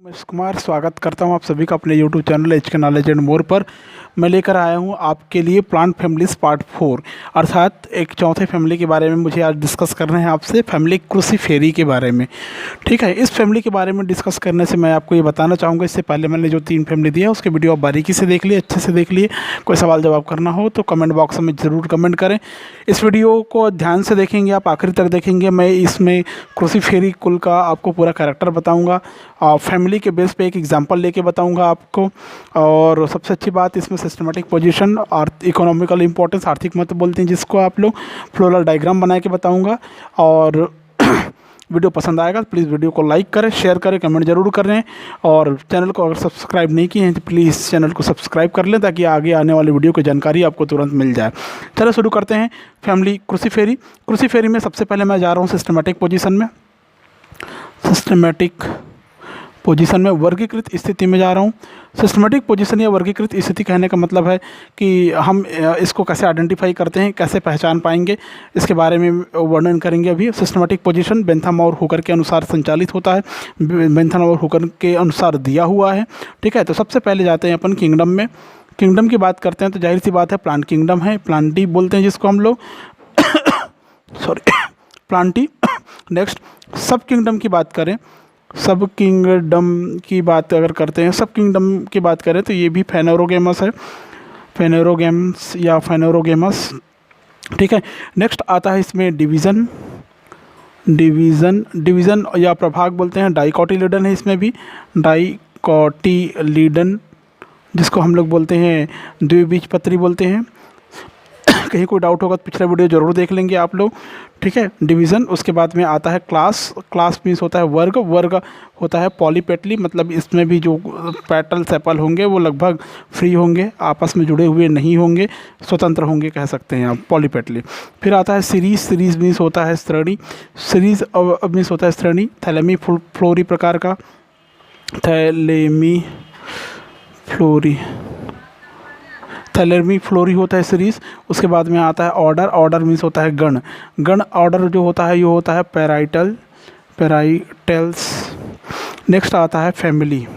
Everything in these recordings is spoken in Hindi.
मिस कुमार स्वागत करता हूं आप सभी का अपने YouTube चैनल एच के नॉलेज एंड मोर पर। मैं लेकर आया हूं आपके लिए प्लांट फैमिलीज पार्ट 4 अर्थात एक चौथे फैमिली के बारे में मुझे आज डिस्कस करना है आपसे, फैमिली क्रूसीफेरी के बारे में। ठीक है, इस फैमिली के बारे में डिस्कस करने से मैं आपको ये बताना चाहूँगा, इससे पहले मैंने जो 3 फैमिली दिया उसके वीडियो आप बारीकी से देख लिए, अच्छे से देख लिए। कोई सवाल जवाब करना हो तो कमेंट बॉक्स में ज़रूर कमेंट करें। इस वीडियो को ध्यान से देखेंगे आप, आखिरी तक देखेंगे। मैं इसमें क्रूसीफेरी कुल का आपको पूरा कैरेक्टर बताऊँगा, फैमिली के बेस पे एक एग्जांपल लेके बताऊंगा आपको। और सबसे अच्छी बात इसमें सिस्टमेटिक पोजीशन और इकोनॉमिकल इंपॉर्टेंस, आर्थिक महत्व बोलते हैं जिसको आप लोग, फ्लोरल डायग्राम बना के बताऊंगा। और वीडियो पसंद आएगा तो प्लीज़ वीडियो को लाइक करें, शेयर करें, कमेंट जरूर करें। और चैनल को अगर सब्सक्राइब नहीं किए हैं तो प्लीज़ चैनल को सब्सक्राइब कर लें ताकि आगे आने वाली वीडियो की जानकारी आपको तुरंत मिल जाए। चलो शुरू करते हैं फैमिली क्रूसीफेरी। क्रूसीफेरी में सबसे पहले मैं जा रहा हूँ सिस्टमेटिक पोजीशन में। सिस्टमेटिक पोजीशन में वर्गीकृत स्थिति में जा रहा हूँ। सिस्टमेटिक पोजीशन या वर्गीकृत स्थिति कहने का मतलब है कि हम इसको कैसे आइडेंटिफाई करते हैं, कैसे पहचान पाएंगे, इसके बारे में वर्णन करेंगे अभी। सिस्टमेटिक पोजीशन बेंथम और हुकर के अनुसार संचालित होता है, बेंथम और हुकर के अनुसार दिया हुआ है। ठीक है, तो सबसे पहले जाते हैं अपन किंगडम में। किंगडम की बात करते हैं तो जाहिर सी बात है प्लांट किंगडम है, प्लांटी बोलते हैं जिसको हम लोग सॉरी प्लांटी। नेक्स्ट सब किंगडम की बात करें, सब किंगडम की बात अगर करते हैं, सब किंगडम की बात करें तो ये भी फेनोरोगेमस है, फेनोरोगेम्स या फेनोरोगेमस। ठीक है, नेक्स्ट आता है इसमें डिवीज़न। डिवीज़न या प्रभाग बोलते हैं, डाइकोटिलीडन है इसमें भी, डाइकोटिलीडन जिसको हम लोग बोलते हैं द्विबीजपत्री बोलते हैं। कहीं कोई डाउट होगा तो पिछला वीडियो ज़रूर देख लेंगे आप लोग। ठीक है, डिवीज़न। उसके बाद में आता है क्लास। क्लास मीन्स होता है वर्ग, वर्ग होता है पॉलीपेटली, मतलब इसमें भी जो पेटल सेपल होंगे वो लगभग फ्री होंगे, आपस में जुड़े हुए नहीं होंगे, स्वतंत्र होंगे कह सकते हैं आप, पॉलीपेटली। फिर आता है सीरीज। सीरीज मीन्स होता है श्रेणी। सीरीज मीन्स होता है श्रेणी। थैलेमी फ्लोरी प्रकार का, थैलेमी फ्लोरी, थैलेमी फ्लोरी होता है सीरीज। उसके बाद में आता है ऑर्डर। ऑर्डर मीन्स होता है गण। गण ऑर्डर जो होता है ये होता है पैराइटल, पैराइटल्स। नेक्स्ट आता है फैमिली।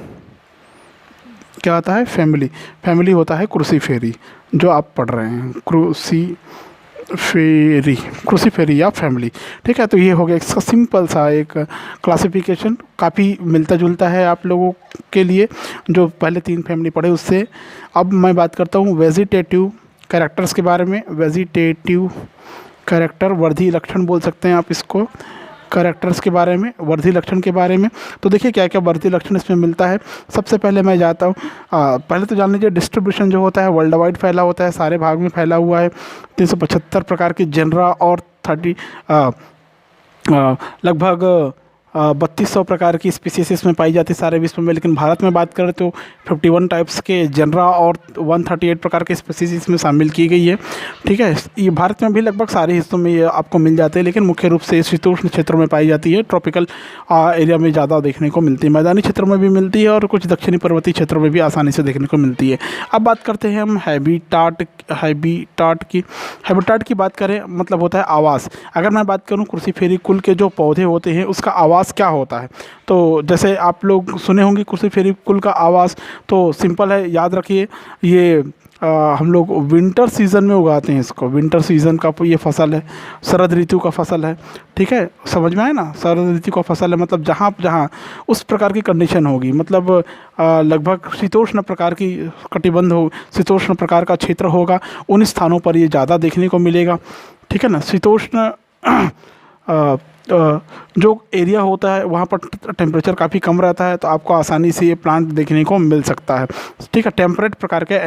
क्या आता है? फैमिली। फैमिली होता है क्रूसीफेरी जो आप पढ़ रहे हैं, क्रूसीफेरी, क्रूसीफेरी या फैमिली। ठीक है, तो ये हो गया इसका सिंपल सा एक क्लासिफिकेशन, काफ़ी मिलता जुलता है आप लोगों के लिए जो पहले 3 फैमिली पढ़े उससे। अब मैं बात करता हूँ वेजिटेटिव कैरेक्टर्स के बारे में। वेजिटेटिव कैरेक्टर, वर्धी लक्षण बोल सकते हैं आप इसको, कैरेक्टर्स के बारे में, वर्धी लक्षण के बारे में। तो देखिए क्या क्या वर्धी लक्षण इसमें मिलता है। सबसे पहले मैं जाता हूँ, पहले तो जान लीजिए डिस्ट्रीब्यूशन जो होता है वर्ल्ड वाइड फैला होता है, सारे भाग में फैला हुआ है। 375 प्रकार की जनरा और 30 लगभग 3200 प्रकार की स्पीसीज इसमें पाई जाती है सारे विश्व में। लेकिन भारत में बात करें तो 51 टाइप्स के जनरा और 138 प्रकार के स्पीसीज इसमें शामिल की गई है। ठीक है, ये भारत में भी लगभग सारे हिस्सों में ये आपको मिल जाते हैं, लेकिन मुख्य रूप से शीतोष्ण क्षेत्रों में पाई जाती है। ट्रॉपिकल एरिया में ज़्यादा देखने को मिलती है, मैदानी क्षेत्रों में भी मिलती है और कुछ दक्षिणी पर्वतीय क्षेत्रों में भी आसानी से देखने को मिलती है। अब बात करते हैं हम हैबिटाट की। हैबिटाट की बात करें मतलब होता है आवास। अगर मैं बात करूँ क्रूसीफेरी कुल के जो पौधे होते हैं उसका आवास क्या होता है, तो जैसे आप लोग सुने होंगे क्रूसीफेरी कुल का आवास, तो सिंपल है, याद रखिए। ये हम लोग विंटर सीजन में उगाते हैं इसको, विंटर सीजन का ये फसल है, शरद ऋतु का फसल है। ठीक है, समझ में आए ना, शरद ऋतु का फसल है मतलब जहाँ जहाँ उस प्रकार की कंडीशन होगी, मतलब लगभग शीतोष्ण प्रकार की कटिबंध हो, शीतोष्ण प्रकार का क्षेत्र होगा, उन स्थानों पर ये ज़्यादा देखने को मिलेगा। ठीक है ना, शीतोष्ण जो एरिया होता है वहाँ पर टेम्परेचर काफ़ी कम रहता है, तो आपको आसानी से ये प्लांट देखने को मिल सकता है। ठीक है, टेम्परेट प्रकार के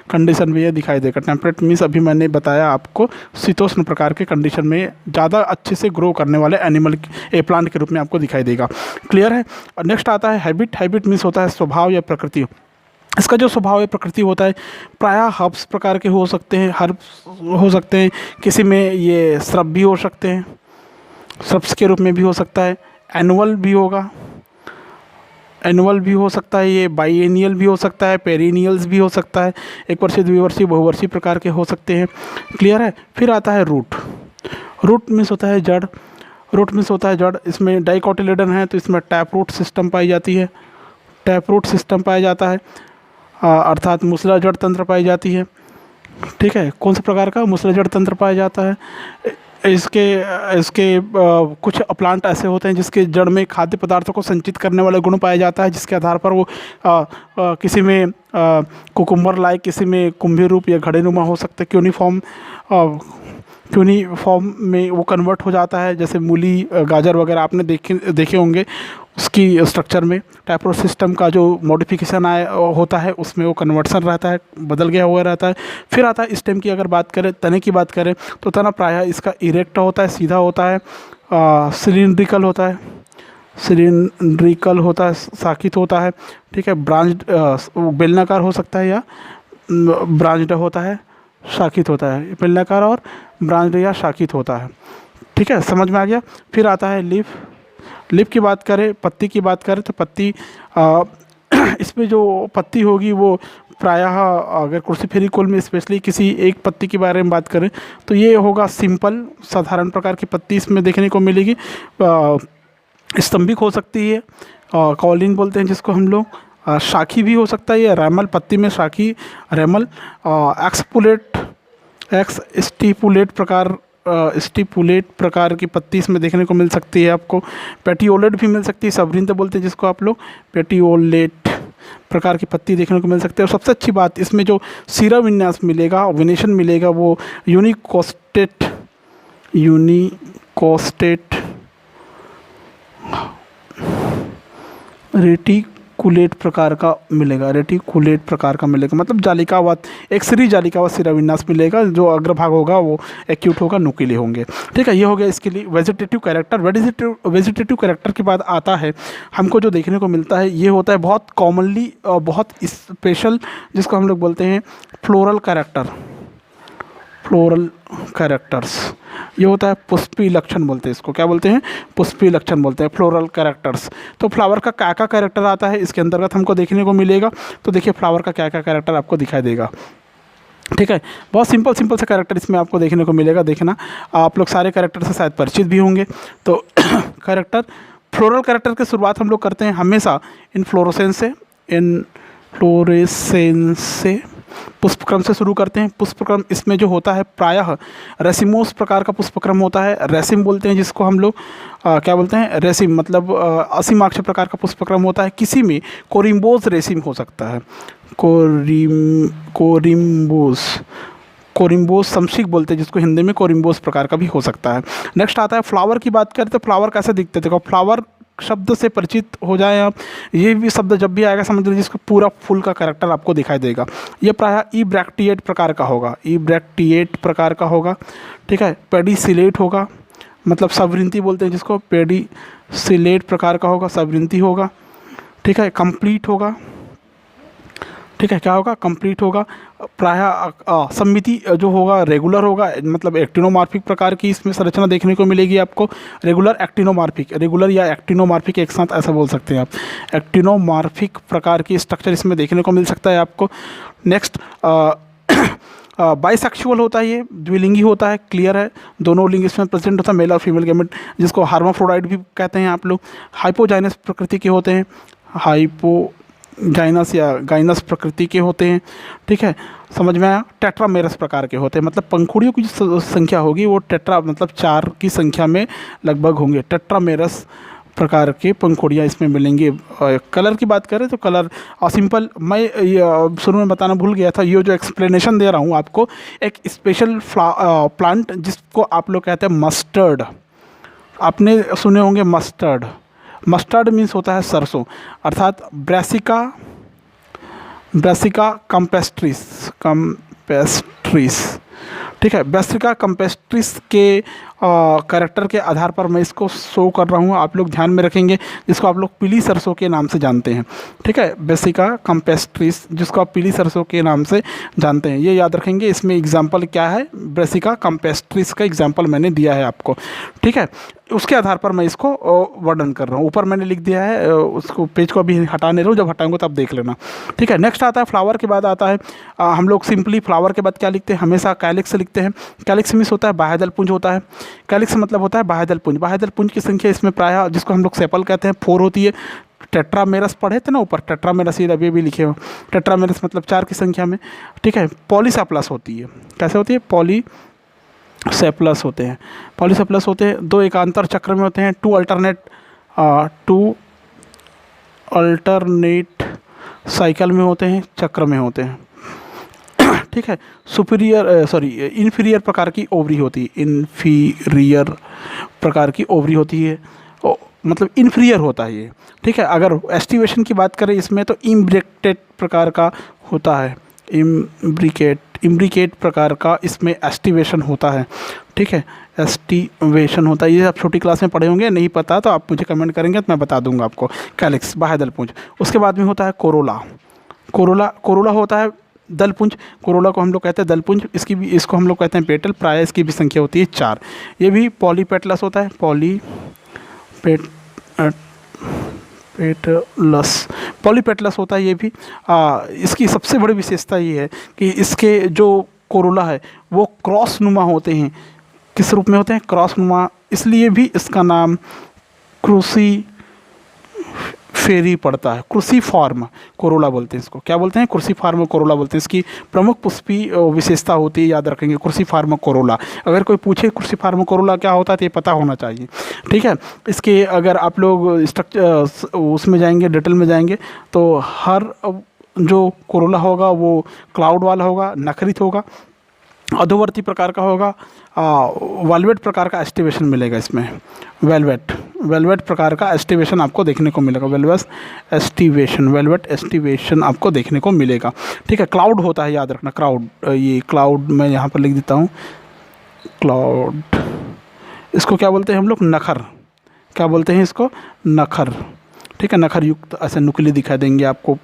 कंडीशन में ये दिखाई देगा। टेम्परेट मीन्स अभी मैंने बताया आपको, शीतोष्ण प्रकार के कंडीशन में ज़्यादा अच्छे से ग्रो करने वाले एनिमल प्लांट के रूप में आपको दिखाई देगा। क्लियर है। नेक्स्ट आता है हैबिट। हैबिट मीन्स होता है स्वभाव या प्रकृति। इसका जो स्वभाव या प्रकृति होता है प्रायः हर्ब्स प्रकार के हो सकते हैं, हर्ब्स हो सकते हैं, किसी में ये श्रब भी हो सकते हैं, श्रब्स के रूप में भी हो सकता है, एनुअल भी होगा, एनुअल भी हो सकता है, ये बाइएनियल भी हो सकता है, पेरिनियल्स भी हो सकता है, 1 वर्षीय, 2 वर्षीय, बहुवर्षीय प्रकार के हो सकते हैं। क्लियर है। फिर आता है रूट। रूट मीन्स होता है जड़। रूट मीन्स होता है जड़। इसमें डाइकोटिलीडन है तो इसमें टैप रूट सिस्टम पाई जाती है। टैपरूट सिस्टम पाया जाता है, अर्थात मूसला जड़ तंत्र पाई जाती है। ठीक है, कौन से प्रकार का मूसला जड़ तंत्र पाया जाता है? इसके इसके कुछ प्लांट ऐसे होते हैं जिसके जड़ में खाद्य पदार्थों को संचित करने वाला गुण पाया जाता है, जिसके आधार पर वो किसी में कुकुम्बर लाइक, किसी में कुंभी रूप या घड़ेनुमा हो सकता है, क्यूनिफॉर्म में वो कन्वर्ट हो जाता है। जैसे मूली, गाजर वगैरह आपने देखे होंगे, उसकी स्ट्रक्चर में टैपरूट सिस्टम का जो मॉडिफिकेशन होता है उसमें वो कन्वर्सन रहता है, बदल गया हुआ रहता है। फिर आता है स्टेम की अगर बात करें, तने की बात करें तो तना प्रायः इसका इरेक्ट होता है, सीधा होता है, सिलिंड्रिकल होता है, शाखित होता है। ठीक है, ब्रांच्ड, बेलनाकार हो सकता है या ब्रांच्ड होता है, शाखित होता है, बेलनाकार और ब्रांच्ड या शाखित होता है। ठीक है, समझ में आ गया। फिर आता है लीफ की बात करें, पत्ती की बात करें तो पत्ती इसमें जो पत्ती होगी वो प्रायः अगर क्रूसिफेरी कुल में स्पेशली किसी एक पत्ती के बारे में बात करें तो ये होगा सिंपल, साधारण प्रकार की पत्ती इसमें देखने को मिलेगी। स्तंभिक हो सकती है, कॉलिन बोलते हैं जिसको हम लोग, शाखी भी हो सकता है, या रैमल, पत्ती में शाखी, रैमल, स्टिपुलेट प्रकार की पत्ती इसमें देखने को मिल सकती है आपको। पेटियोलेट भी मिल सकती है, सबरिंत बोलते हैं जिसको आप लोग, पेटियोलेट प्रकार की पत्ती देखने को मिल सकती है। और सबसे अच्छी बात, इसमें जो सिरा विन्यास मिलेगा, वेनेशन मिलेगा, वो यूनिकोस्टेट रेटिकुलेट प्रकार का मिलेगा, मतलब जालिकावत, एक श्री जालिकावत सिरा विन्यास मिलेगा। जो अग्रभाग होगा वो एक्यूट होगा, नुकीले होंगे। ठीक है, ये हो गया इसके लिए वेजिटेटिव कैरेक्टर। वेजिटेटिव कैरेक्टर के बाद आता है हमको जो देखने को मिलता है, ये होता है बहुत कॉमनली, बहुत स्पेशल, जिसको हम लोग बोलते हैं फ्लोरल कैरेक्टर्स। ये होता है पुष्पी लक्षण बोलते हैं इसको, क्या बोलते हैं? पुष्पी लक्षण बोलते हैं, फ्लोरल कैरेक्टर्स। तो फ्लावर का क्या क्या कैरेक्टर आता है इसके अंतर्गत हमको देखने को मिलेगा, तो देखिए फ्लावर का क्या क्या कैरेक्टर आपको दिखाई देगा। ठीक है, बहुत सिंपल से कैरेक्टर इसमें आपको देखने को मिलेगा। देखना, आप लोग सारे कैरेक्टर से शायद परिचित भी होंगे। तो फ्लोरल कैरेक्टर की शुरुआत हम लोग करते हैं हमेशा इनफ्लोरेसेंस से, पुष्पक्रम से शुरू करते हैं। पुष्पक्रम इसमें जो होता है प्रायः रेसिमोस प्रकार का पुष्पक्रम होता है। रेसिम बोलते हैं जिसको हम लोग, क्या बोलते हैं? रेसिम, मतलब असीमाक्ष प्रकार का पुष्पक्रम होता है। किसी में कोरिम्बोज रेसिम हो सकता है, कोरिम्बोस समशिक बोलते हैं जिसको हिंदी में, कोरिम्बोस प्रकार का भी हो सकता है। नेक्स्ट आता है फ्लावर की बात करें तो फ्लावर कैसे दिखते थे? फ्लावर शब्द से परिचित हो जाए आप, ये भी शब्द जब भी आएगा समझ लीजिए जिसको पूरा फूल का कैरेक्टर आपको दिखाई देगा। ये प्रायः ईब्रैक्टिएट प्रकार का होगा। ठीक है, पेडिसिलेट होगा, मतलब सबरिंती बोलते हैं जिसको, पेडिसिलेट प्रकार का होगा, सबरिंती होगा। ठीक है, कंप्लीट होगा। ठीक है, क्या होगा? कंप्लीट होगा। प्रायः सममिति जो होगा रेगुलर होगा, मतलब एक्टिनोमॉर्फिक प्रकार की इसमें संरचना देखने को मिलेगी आपको। रेगुलर या एक्टिनोमॉर्फिक एक साथ ऐसा बोल सकते हैं आप। एक्टिनोमॉर्फिक प्रकार की स्ट्रक्चर इसमें देखने को मिल सकता है आपको। नेक्स्ट, बाइसेक्सुअल होता है, ये द्विलिंगी होता है, क्लियर है, दोनों लिंग इसमें प्रेजेंट होता है, मेल और फीमेल गैमेट, जिसको हार्माफ्रोडाइट भी कहते हैं आप लोग। हाइपोजाइनस प्रकृति के होते हैं, हाइपोजाइनस या गाइनस प्रकृति के होते हैं। ठीक है, समझ में आया? टेट्रामेरस प्रकार के होते हैं, मतलब पंखुड़ियों की जो संख्या होगी वो टेट्रा, मतलब 4 की संख्या में लगभग होंगे। टेट्रामेरस प्रकार के पंखुड़ियाँ इसमें मिलेंगे। कलर की बात करें तो कलर सिंपल, मैं शुरू में बताना भूल गया था, ये जो एक्सप्लेनेशन दे रहा हूँ आपको, एक स्पेशल प्लांट जिसको आप लोग कहते हैं मस्टर्ड। आपने सुने होंगे मस्टर्ड मीन्स होता है सरसों, अर्थात ब्रासिका कैम्पेस्ट्रिस। ठीक है, ब्रासिका कैम्पेस्ट्रिस के कैरेक्टर के आधार पर मैं इसको शो कर रहा हूँ, आप लोग ध्यान में रखेंगे, जिसको आप लोग पीली सरसों के नाम से जानते हैं। ठीक है, ब्रासिका कैम्पेस्ट्रिस, जिसको आप पीली सरसों के नाम से जानते हैं, ये याद रखेंगे। इसमें एग्जाम्पल क्या है? ब्रासिका कैम्पेस्ट्रिस का एग्जाम्पल मैंने दिया है आपको। ठीक है, उसके आधार पर मैं इसको वर्णन कर रहा हूँ। ऊपर मैंने लिख दिया है, उसको पेज को अभी हटाने रहो, जब हटाऊंगा तब देख लेना। ठीक है, नेक्स्ट आता है फ्लावर के बाद आता है, हम लोग सिंपली फ्लावर के बाद क्या लिखते हैं? हमेशा कैलिक्स लिखते हैं। कैलिक्स मीन्स होता है बाह्यदल पुंज होता है। कैलिक्स मतलब होता है बाह्यदल पुंज। बाह्यदल पुंज की संख्या इसमें प्रायः, जिसको हम लोग सेपल कहते हैं, 4 होती है। टेट्रामेरस पढ़े थे ना ऊपर, टेट्रामेरस ये अभी भी लिखे हो, टेट्रामेरस मतलब 4 की संख्या में, ठीक है। पॉलीसेप्लस होती है, कैसे होती है, पॉलीसेप्लस होते हैं, पॉलीसेप्लस होते हैं, 2 एकांतर चक्र में होते हैं, 2 अल्टरनेट साइकिल में होते हैं, चक्र में होते हैं, ठीक है। इन्फीरियर प्रकार की ओवरी होती है, इन्फीरियर प्रकार की ओवरी होती है, मतलब इन्फीरियर होता है ये, ठीक है। अगर एस्टिवेशन की बात करें इसमें तो इम्ब्रिकेट प्रकार का होता है, इम्ब्रिकेट प्रकार का इसमें एस्टिवेशन होता है, ठीक है, एस्टिवेशन होता है। ये आप छोटी क्लास में पढ़े होंगे, नहीं पता तो आप मुझे कमेंट करेंगे तो मैं बता दूंगा आपको। कैलिक्स बाह्य दलपुंज, उसके बाद में होता है कोरोला, कोरोला होता है दलपुंज, कोरोला को हम लोग कहते हैं दलपुंज, इसको हम लोग कहते हैं पेटल, प्राय इसकी भी संख्या होती है 4। ये भी पॉलीपेटलस होता है, पॉलीपेटलस होता है ये भी। इसकी सबसे बड़ी विशेषता ये है कि इसके जो कोरोला है वो क्रॉस नुमा होते हैं। किस रूप में होते हैं, क्रॉस नुमा, इसलिए भी इसका नाम क्रूसी फेरी पड़ता है, क्रूसीफॉर्म कोरोला बोलते हैं इसको, क्या बोलते हैं, क्रूसीफॉर्म कोरोला बोलते हैं। इसकी प्रमुख पुष्पी विशेषता होती है, याद रखेंगे, क्रूसीफॉर्म कोरोला। अगर कोई पूछे क्रूसीफॉर्म कोरोला क्या होता है तो ये पता होना चाहिए, ठीक है। इसके अगर आप लोग स्ट्रक्चर उसमें जाएंगे, डिटेल में जाएंगे, तो हर जो कोरोला होगा वो क्लाउड वाला होगा, नखरित होगा, अधोवर्ती प्रकार का होगा, वेलवेट प्रकार का एस्टिवेशन मिलेगा इसमें, वेलवेट प्रकार का एस्टिवेशन आपको देखने को मिलेगा, वेलवेट एस्टिवेशन आपको देखने को मिलेगा, ठीक है। क्लाउड होता है, याद रखना, ये क्लाउड मैं यहाँ पर लिख देता हूँ, क्लाउड, इसको क्या बोलते हैं हम लोग, नखर, क्या बोलते हैं इसको, नखर, ठीक है, नखर युक्त ऐसे नुकीले दिखाई देंगे आपको,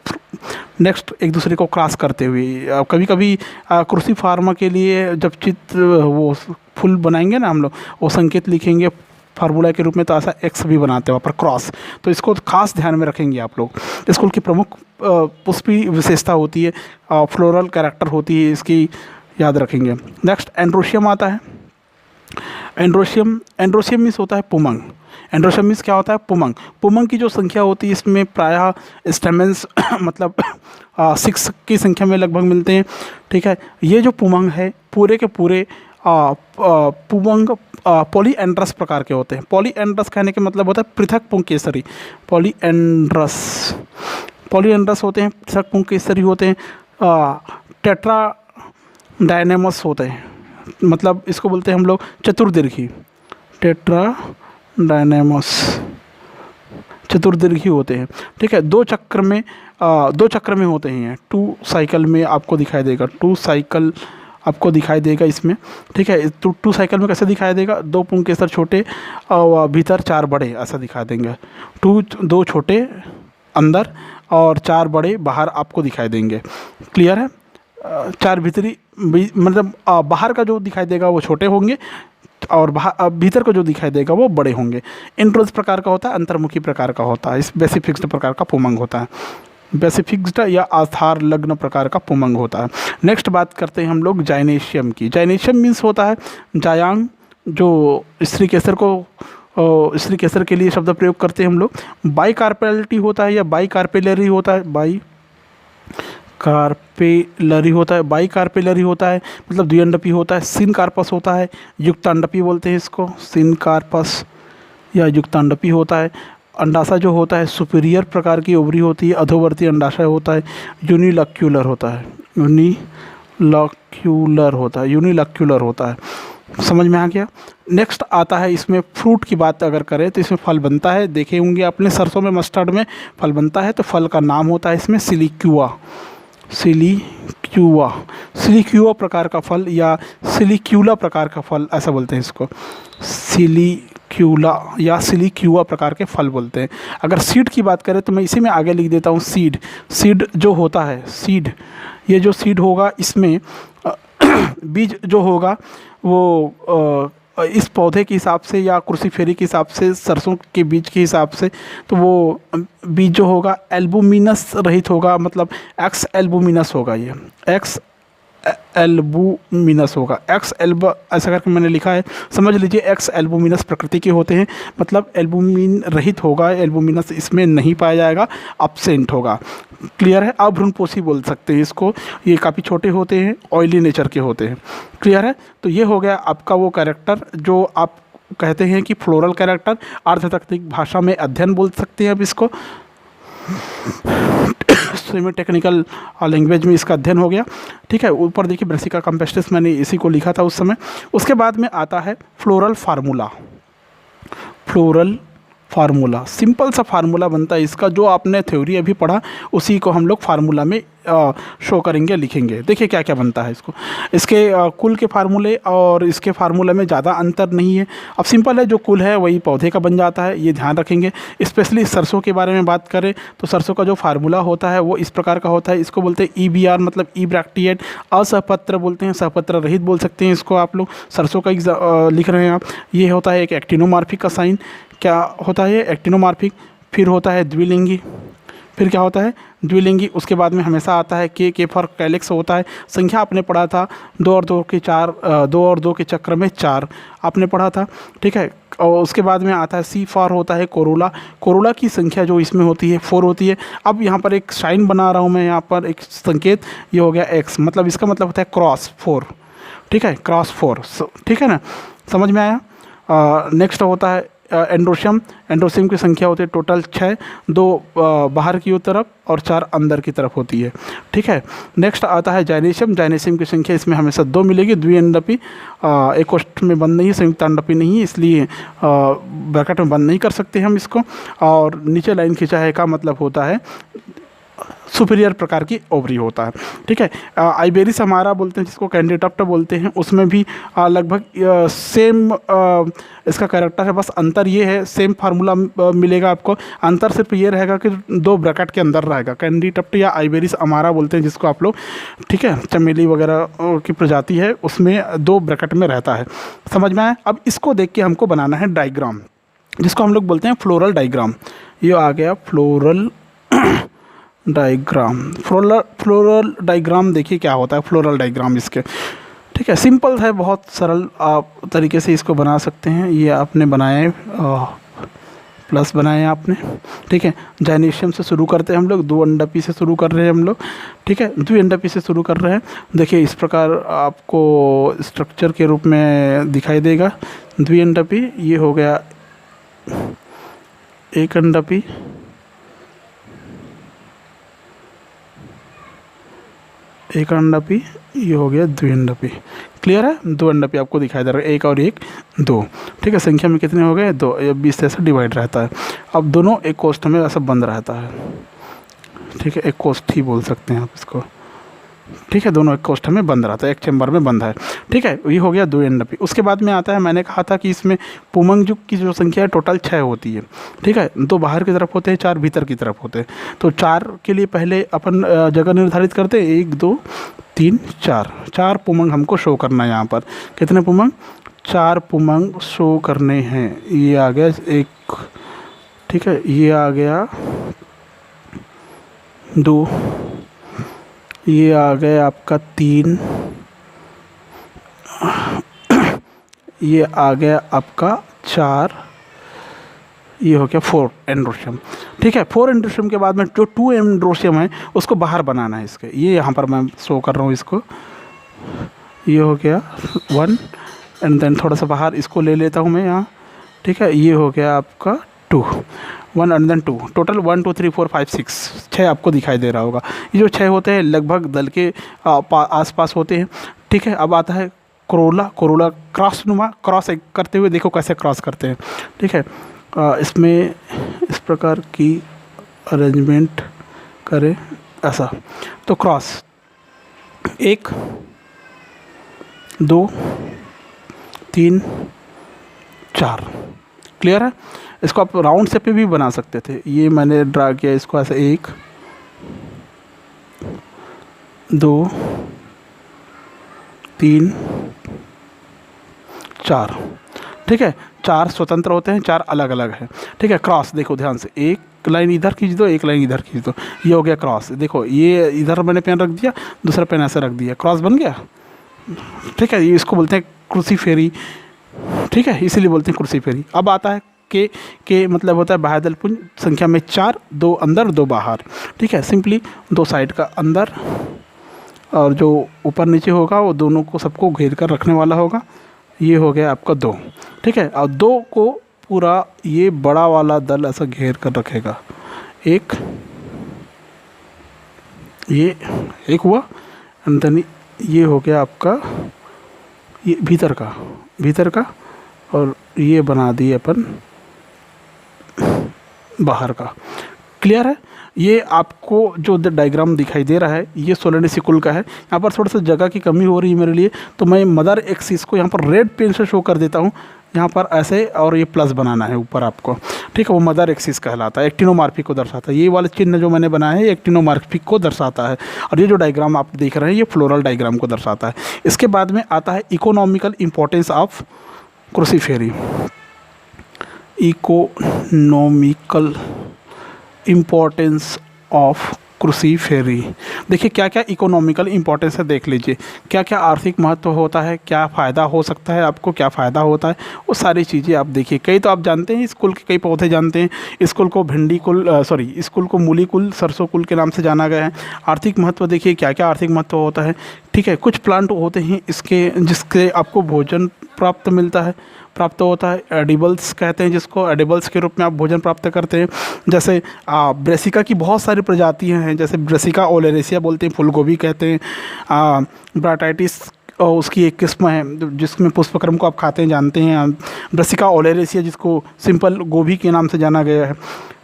नेक्स्ट एक दूसरे को क्रॉस करते हुए। कभी कभी क्रूसीफॉर्मा के लिए जब चित्र वो फुल बनाएंगे ना हम लोग, वो संकेत लिखेंगे फार्मूला के रूप में, तो ऐसा एक्स भी बनाते हैं वहाँ पर क्रॉस, तो इसको खास ध्यान में रखेंगे आप लोग। स्कूल की प्रमुख पुष्पी विशेषता होती है, फ्लोरल कैरेक्टर होती है इसकी, याद रखेंगे। नेक्स्ट एंड्रोशियम आता है, एंड्रोशियम मीन्स होता है पुमंग, एंड्रोशियम मीन्स क्या होता है, पुमंग की जो संख्या होती है इसमें प्रायः स्टेमेंस मतलब 6 की संख्या में लगभग मिलते हैं, ठीक है। ये जो पुमंग है पूरे के पूरे पुमंग पॉलीएंड्रस प्रकार के होते हैं। पॉलीएंड्रस कहने के मतलब होता है पृथक पुंकेसरी, पॉलीएंड्रस होते हैं, पृथक पुंकेसरी होते हैं, टेट्रा डायनेमस होते हैं, मतलब इसको बोलते हैं हम लोग चतुर्दीर्घी, टेट्रा डायनेमस चतुर्दीर्घी होते हैं, ठीक है। 2 चक्र में होते हैं, 2 साइकिल में आपको दिखाई देगा, 2 साइकिल आपको दिखाई देगा इसमें, ठीक है। तो 2 साइकिल में कैसे दिखाई देगा, 2 पुंकेसर छोटे और भीतर 4 बड़े ऐसा दिखा देंगे, 2 छोटे अंदर और 4 बड़े बाहर आपको दिखाई देंगे, क्लियर है। 4 भीतरी मतलब बाहर का जो दिखाई देगा वो छोटे होंगे और भीतर को जो दिखाई देगा वो बड़े होंगे। इंट्रोज प्रकार का होता है, अंतर्मुखी प्रकार का होता है, इस बेसिफिक्स्ड प्रकार का पुमंग होता है, बेसिफिक्स्ड या आधार लग्न प्रकार का पुमंग होता है। नेक्स्ट बात करते हैं हम लोग जाइनेशियम की। जाइनेशियम मीन्स होता है जायांग, जो स्त्री केसर के लिए शब्द प्रयोग करते हैं हम लोग। बाई कार्पेलिटी होता है या बाई कार्पेलरी होता है, बाई कार्पेलरी होता है मतलब द्विअंडपी होता है। सिन कार्पस होता है, युक्तांडपी बोलते हैं इसको, सिन कार्पस या युक्तांडपी होता है। अंडाशय जो होता है सुपीरियर प्रकार की ओवरी होती है, अधोवर्ती अंडाशय होता है, यूनिलक्यूलर होता है। समझ में आ गया। नेक्स्ट आता है इसमें फ्रूट की बात अगर करें तो इसमें फल बनता है, देखे होंगे आपने सरसों में, मस्टर्ड में फल बनता है, तो फल का नाम होता है इसमें सिलिक्यूआ प्रकार का फल या सिलिक्यूला प्रकार का फल ऐसा बोलते हैं इसको, सिलिक्यूला या सिलिक्यूआ प्रकार के फल बोलते हैं। अगर सीड की बात करें तो मैं इसी में आगे लिख देता हूँ, सीड जो होता है, ये जो सीड होगा इसमें बीज जो होगा वो इस पौधे के हिसाब से या क्रूसीफेरी के हिसाब से, सरसों के बीज के हिसाब से, तो वो बीज जो होगा एल्बुमिनस रहित होगा, मतलब एक्स एल्बुमिनस होगा, ये एक्स एल्बुमिनस होगा। एक्स एल्ब ऐसा करके मैंने लिखा है, समझ लीजिए एक्स एल्बुमिनस प्रकृति के होते हैं, मतलब एल्बुमिन रहित होगा, एल्बुमिनस इसमें नहीं पाया जाएगा, अब्सेंट होगा। क्लियर है। अभ्रूणपोषी बोल सकते हैं इसको, ये काफ़ी छोटे होते हैं, ऑयली नेचर के होते हैं। क्लियर है। तो ये हो गया आपका वो कैरेक्टर जो आप कहते हैं कि फ्लोरल कैरेक्टर, अर्धतत्विक भाषा में अध्ययन बोल सकते हैं अब इसको, सेमी टेक्निकल लैंग्वेज में इसका अध्ययन हो गया। ठीक है। ऊपर देखिए ब्रासिका कैम्पेस्ट्रिस, मैंने इसी को लिखा था उस समय। उसके बाद में आता है floral formula. Floral formula simple सा फार्मूला बनता है इसका, जो आपने थ्योरी अभी पढ़ा उसी को हम लोग फार्मूला में शो करेंगे, लिखेंगे। देखिए क्या क्या बनता है इसको, इसके कुल के फार्मूले और इसके फार्मूले में ज़्यादा अंतर नहीं है। अब सिंपल है, जो कुल है वही पौधे का बन जाता है, ये ध्यान रखेंगे। स्पेशली सरसों के बारे में बात करें तो सरसों का जो फार्मूला होता है वो इस प्रकार का होता है। इसको बोलते हैं EBR, मतलब ई ब्रैक्टिएट। असहपत्र बोलते हैं, सहपत्र रहित बोल सकते हैं इसको आप लोग। सरसों का लिख रहे हैं आप, ये होता है एक एक्टिनोमॉर्फिक का साइन। क्या होता है एक्टिनोमॉर्फिक। फिर होता है द्विलिंगी। फिर क्या होता है द्विलिंगी। उसके बाद में हमेशा आता है के फॉर कैलिक्स होता है। संख्या आपने पढ़ा था 2 और 2 के 4, 2 और 2 के चक्र में 4 आपने पढ़ा था। ठीक है। और उसके बाद में आता है C फॉर होता है कोरोला। कोरोला की संख्या जो इसमें होती है 4 होती है। अब यहाँ पर एक साइन बना रहा हूँ मैं, यहाँ पर एक संकेत, ये हो गया X, मतलब इसका मतलब होता है क्रॉस 4। ठीक है, क्रॉस 4। ठीक है ना, समझ में आया। नेक्स्ट होता है एंड्रोशियम। एंड्रोशियम की संख्या होती है टोटल 6, 2 बाहर की तरफ और 4 अंदर की तरफ होती है। ठीक है। नेक्स्ट आता है जाइनेशियम। जाइनेशियम की संख्या इसमें हमेशा 2 मिलेगी, द्विअंडपी, एक कोष्ठ में बंद नहीं है, संयुक्तांडपी नहीं है, इसलिए ब्रैकेट में बंद नहीं कर सकते हम इसको। और नीचे लाइन खींचा है का मतलब होता है सुपीरियर प्रकार की ओवरी होता है। ठीक है। आइबेरिस हमारा बोलते हैं जिसको कैंडिडप्ट बोलते हैं, उसमें भी लगभग सेम इसका कैरेक्टर है, बस अंतर ये है, सेम फार्मूला मिलेगा आपको। अंतर सिर्फ ये रहेगा कि 2 ब्रैकेट के अंदर रहेगा। कैंडिडप्ट या आइबेरिस हमारा बोलते हैं जिसको आप लोग, ठीक है, चमेली वगैरह की प्रजाति है, उसमें 2 ब्रैकेट में रहता है। समझ में आया। अब इसको देख के हमको बनाना है डायग्राम, जिसको हम लोग बोलते हैं फ्लोरल डायग्राम। ये आ गया फ्लोरल डायग्राम। फ्लोरल डायग्राम देखिए क्या होता है फ्लोरल डायग्राम इसके। ठीक है, सिंपल है, बहुत सरल आप तरीके से इसको बना सकते हैं। ये आपने बनाए, प्लस बनाए आपने। ठीक है। जाइनेशियम से शुरू करते हैं हम लोग, द्विअंडपी से शुरू कर रहे हैं हम लोग। ठीक है, द्विअंडपी से शुरू कर रहे हैं। देखिए इस प्रकार आपको स्ट्रक्चर के रूप में दिखाई देगा द्विअंडपी। ये हो गया एक अंडपी, एक अंडपी, ये हो गया द्विअंडपी। क्लियर है। 2 अंडपी आपको दिखाई दे रहा है, 1 और 1 2। ठीक है। संख्या में कितने हो गए 2, 20 से ऐसा डिवाइड रहता है। अब दोनों एक कोष्ठ में ऐसा बंद रहता है। ठीक है, एक कोष्ठ ही बोल सकते हैं आप इसको। ठीक है, दोनों एक कोष्ठ में बंद रहता है, एक चैम्बर में बंद है। ठीक है, ये हो गया द्विअंडपी। उसके बाद में आता है, मैंने कहा था कि इसमें पुमंग की जो संख्या है टोटल 6 होती है। ठीक है, 2 बाहर की तरफ होते हैं, 4 भीतर की तरफ होते हैं। तो 4 के लिए पहले अपन जगह निर्धारित करते हैं, 1 2 3 4। 4 पुमंग हमको शो करना है यहाँ पर। कितने पुमंग 4 पुमंग शो करने हैं। ये आ गया 1। ठीक है, ये आ गया 2, ये आ गया आपका 3, ये आ गया आपका 4, ये हो गया 4 एंड्रोशियम। ठीक है, 4 एंड्रोशियम के बाद में जो 2 एंड्रोशियम है उसको बाहर बनाना है इसके। ये यहाँ पर मैं शो कर रहा हूँ इसको। ये हो गया 1 एंड देन थोड़ा सा बाहर इसको ले लेता हूँ मैं यहाँ। ठीक है, ये हो गया आपका 2, 1 एंड देन 2। टोटल 1 2 3 4 5 6 6 आपको दिखाई दे रहा होगा। ये जो 6 होते हैं लगभग दल के आसपास होते हैं। ठीक है, अब आता है कोरोला। कोरोला क्रॉस नुमा, क्रॉस करते हुए देखो कैसे क्रॉस करते हैं। ठीक है, इसमें इस प्रकार की अरेंजमेंट करें ऐसा, तो क्रॉस 1 2 3 4। क्लियर है। इसको आप राउंड शेप पे भी बना सकते थे। ये मैंने ड्रा किया इसको ऐसे 1 2 3 4। ठीक है, 4 स्वतंत्र होते हैं, 4 अलग अलग है। ठीक है, क्रॉस देखो ध्यान से, एक लाइन इधर खींच दो, एक लाइन इधर खींच दो, ये हो गया क्रॉस। देखो ये इधर मैंने पेन रख दिया, दूसरा पेन ऐसे रख दिया, क्रॉस बन गया। ठीक है, ये इसको बोलते हैं क्रूसीफेरी, ठीक है, इसीलिए बोलते हैं क्रूसीफेरी। अब आता है के मतलब होता है बाह्य दलपुंज, संख्या में 4, 2 अंदर 2 बाहर, ठीक है, सिंपली 2 साइड का अंदर और जो ऊपर नीचे होगा वो दोनों को सबको घेर कर रखने वाला होगा। ये हो गया आपका 2, ठीक है, और 2 को पूरा ये बड़ा वाला दल ऐसा घेर कर रखेगा। एक ये एक हुआ, एंड देन ये हो गया आपका ये भीतर का और ये बना दिए अपन बाहर का। क्लियर है? ये आपको जो डायग्राम दिखाई दे रहा है ये सोलेनोसिकुल का है। यहाँ पर थोड़ा सा जगह की कमी हो रही है मेरे लिए, तो मैं मदर एक्सिस को यहाँ पर रेड पेन से शो कर देता हूँ। यहाँ पर ऐसे और ये प्लस बनाना है ऊपर आपको, ठीक है, वो मदर एक्सिस कहलाता है, एक्टिनोमॉर्फी को दर्शाता है। ये वाले चिन्ह जो मैंने बनाया है एक्टिनोमॉर्फी को दर्शाता है, और ये जो डायग्राम आप देख रहे हैं ये फ्लोरल डायग्राम को दर्शाता है। इसके बाद में आता है economical importance of cruciferae. Economical importance of cruciferae. देखिए क्या क्या इकोनॉमिकल इम्पोर्टेंस है, देख लीजिए क्या क्या आर्थिक महत्व होता है, क्या फ़ायदा हो सकता है आपको, क्या फ़ायदा होता है, वो सारी चीज़ें आप देखिए। कई तो आप जानते हैं, स्कूल के कई पौधे जानते हैं, स्कूल को भिंडी कुल स्कूल को मूली कुल, सरसों कुल के नाम से जाना गया है। आर्थिक महत्व देखिए क्या क्या आर्थिक महत्व होता है, ठीक है। कुछ प्लांट होते हैं इसके जिसके आपको भोजन प्राप्त होता है, एडिबल्स कहते हैं जिसको, एडिबल्स के रूप में आप भोजन प्राप्त करते हैं। जैसे ब्रेसिका की बहुत सारी प्रजातियां हैं, जैसे ब्रेसिका ओलेरेसिया बोलते हैं, फूल गोभी कहते हैं। ब्राटाइटिस उसकी एक किस्म है जिसमें पुष्पक्रम को आप खाते हैं, जानते हैं। ब्रेसिका ओलेरेसिया जिसको सिंपल गोभी के नाम से जाना गया है,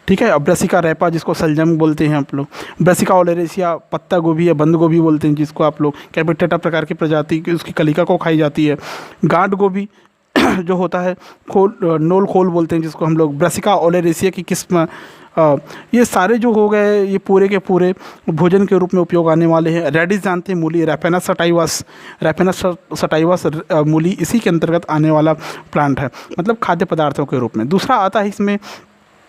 ठीक है। ब्रेसिका रेपा जिसको सलजम बोलते हैं आप लोग। ब्रेसिका ओलेरेसिया पत्ता गोभी या बंद गोभी बोलते हैं जिसको आप लोग, कैपिटेटा प्रकार की प्रजाति की उसकी कलिका को खाई जाती है। गांठ गोभी जो होता है, नोल खोल बोलते हैं जिसको हम लोग, ब्रेसिका ओलेरेसिया की किस्म। ये सारे जो हो गए ये पूरे के पूरे भोजन के रूप में उपयोग आने वाले हैं। रेडिस जानते हैं, मूली, रैफेनस सटाइवस मूली इसी के अंतर्गत आने वाला प्लांट है, मतलब खाद्य पदार्थों के रूप में। दूसरा आता है इसमें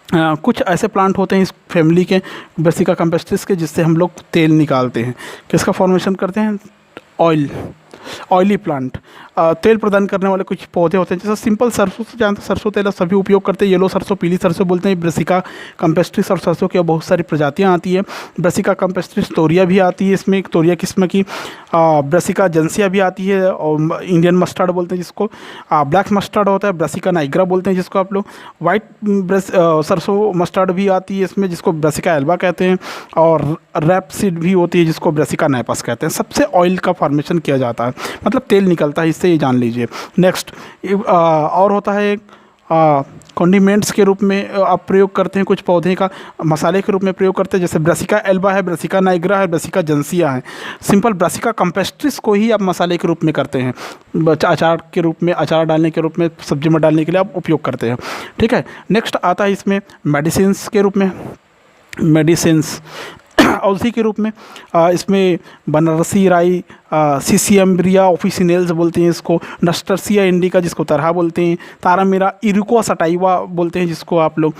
कुछ ऐसे प्लांट होते हैं इस फैमिली के, ब्रेसिका कैम्पेस्ट्रिस के, जिससे हम लोग तेल निकालते हैं। किसका फॉर्मेशन करते हैं? ऑयली प्लांट, तेल प्रदान करने वाले कुछ पौधे होते हैं। जैसे सिंपल सरसों से जानते हैं, सरसों तेल सभी उपयोग करते हैं। येलो सरसों, पीली सरसों बोलते हैं, ब्रेसिका कैम्पेस्ट्रिस, और सरसों की बहुत सारी प्रजातियां आती है। ब्रेसिका कैम्पेस्ट्रिस तोरिया भी आती है इसमें, एक तोरिया किस्म की। ब्रेसिका जेंसिया भी आती है, और इंडियन मस्टर्ड बोलते हैं जिसको। ब्लैक मस्टर्ड होता है, ब्रेसिका नाइग्रा बोलते हैं जिसको आप लोग। वाइट सरसों मस्टर्ड भी आती है इसमें, जिसको ब्रेसिका एल्बा कहते हैं। और रैपसीड भी होती है जिसको ब्रेसिका नाइपस कहते हैं। सबसे ऑयल का फॉर्मेशन किया जाता है, मतलब तेल निकलता है इससे, ये जान लीजिए। नेक्स्ट और होता है एक कॉन्डिमेंट्स के रूप में आप प्रयोग करते हैं, कुछ पौधे का मसाले के रूप में प्रयोग करते हैं। जैसे ब्रेसिका एल्बा है, ब्रेसिका नाइग्रा है, ब्रेसिका जेंसिया है। सिंपल ब्रेसिका कैम्पेस्ट्रिस को ही आप मसाले के रूप में करते हैं, अचार के रूप में, अचार डालने के रूप में, सब्जी में डालने के लिए आप उपयोग करते हैं, ठीक है। नेक्स्ट आता है इसमें मेडिसिन्स के रूप में, मेडिसिन्स औषधि के रूप में। इसमें बनारसी राई, सीसियम्ब्रिया ऑफिसिनेल्स बोलते हैं इसको, नस्टर्सिया इंडिका जिसको तरहा बोलते हैं, तारामीरा इरुको सटाइवा बोलते हैं जिसको आप लोग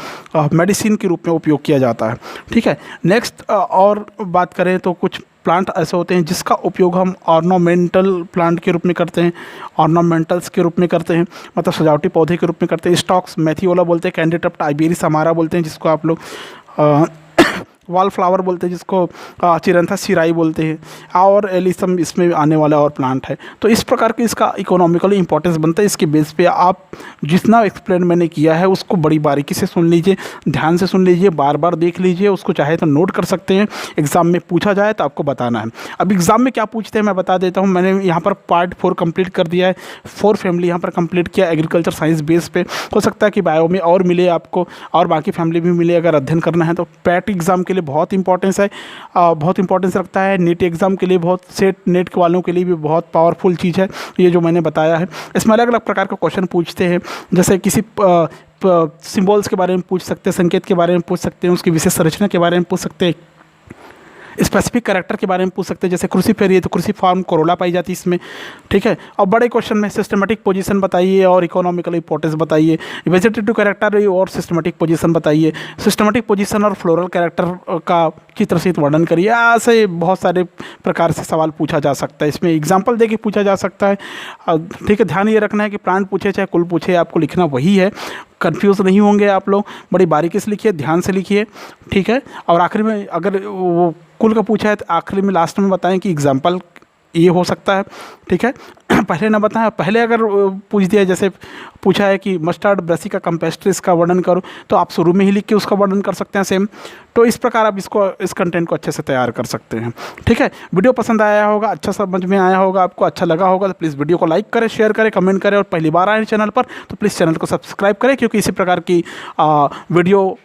मेडिसिन के रूप में उपयोग किया जाता है, ठीक है। नेक्स्ट और बात करें तो कुछ प्लांट ऐसे होते हैं जिसका उपयोग हम ऑर्नामेंटल प्लांट के रूप में करते हैं, ऑर्नामेंटल्स के रूप में करते हैं, मतलब सजावटी पौधे के रूप में करते हैं। स्टॉक्स मेथियोला बोलते हैं, कैंडिडप्ट आइबेरिस हमारा बोलते हैं जिसको आप लोग वॉल फ्लावर बोलते हैं जिसको, चिरंथा सिराई बोलते हैं, और एलिसम इसमें आने वाला और प्लांट है। तो इस प्रकार के इसका इकोनॉमिकली इंपॉर्टेंस बनता है। इसके बेस पे आप जितना एक्सप्लेन मैंने किया है उसको बड़ी बारीकी से सुन लीजिए, ध्यान से सुन लीजिए, बार बार देख लीजिए, उसको चाहे तो नोट कर सकते हैं। एग्ज़ाम में पूछा जाए तो आपको बताना है। अब एग्ज़ाम में क्या पूछते हैं मैं बता देता हूँ। मैंने यहाँ पर पार्ट 4 कंप्लीट कर दिया है, 4 फैमिली यहाँ पर कंप्लीट किया एग्रीकल्चर साइंस बेस पे। हो सकता है कि बायो में और मिले आपको, और बाकी फैमिली भी मिले अगर अध्ययन करना है तो। पैट एग्ज़ाम के लिए बहुत इंपॉर्टेंस है, बहुत इंपॉर्टेंस रखता है। नीट एग्ज़ाम के लिए बहुत, सेट नेट वालों के लिए भी बहुत पावरफुल चीज़ है ये जो मैंने बताया है। इसमें अलग अलग प्रकार के क्वेश्चन पूछते हैं, जैसे किसी सिंबल्स के बारे में पूछ सकते हैं, संकेत के बारे में पूछ सकते हैं, उसकी विशेष संरचना के बारे में पूछ सकते हैं, स्पेसिफिक कैरेक्टर के बारे में पूछ सकते हैं, जैसे क्रूसीफेरी है तो क्रूसीफॉर्म कोरोला पाई जाती है इसमें, ठीक है। और बड़े क्वेश्चन में सिस्टमेटिक पोजीशन बताइए और इकोनॉमिकल इंपॉर्टेंस बताइए, वेजिटेटिव कैरेक्टर और सिस्टमेटिक पोजीशन बताइए, सिस्टमेटिक पोजीशन और फ्लोरल कैरेक्टर का चित्रसित वर्णन करिए। ऐसे बहुत सारे प्रकार से सवाल पूछा जा सकता है, इसमें एग्जाम्पल दे के पूछा जा सकता है, ठीक है। ध्यान ये रखना है कि प्राण पूछे चाहे कुल पूछे, आपको लिखना वही है, कंफ्यूज नहीं होंगे आप लोग, बड़ी बारीकी से लिखिए, ध्यान से लिखिए, ठीक है। और आखिरी में अगर वो कुल का पूछा है तो आखिरी में लास्ट में बताएं कि एग्जाम्पल ये हो सकता है, ठीक है। पहले ना बताएं, पहले अगर पूछ दिया, जैसे पूछा है कि मस्टर्ड ब्रासिका कैम्पेस्ट्रिस का वर्णन करो, तो आप शुरू में ही लिख के उसका वर्णन कर सकते हैं सेम। तो इस प्रकार आप इस कंटेंट को अच्छे से तैयार कर सकते हैं, ठीक है। वीडियो पसंद आया होगा, अच्छा समझ में आया होगा, आपको अच्छा लगा होगा तो प्लीज़ वीडियो को लाइक करें, शेयर करें, कमेंट करें, और पहली बार आए चैनल पर तो प्लीज़ चैनल को सब्सक्राइब करें, क्योंकि इसी प्रकार की वीडियो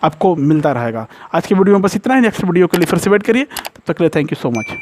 आपको मिलता रहेगा। आज की वीडियो में बस इतना ही, नेक्स्ट वीडियो के लिए फिर से वेट करिए, तब तक के लिए थैंक यू सो मच।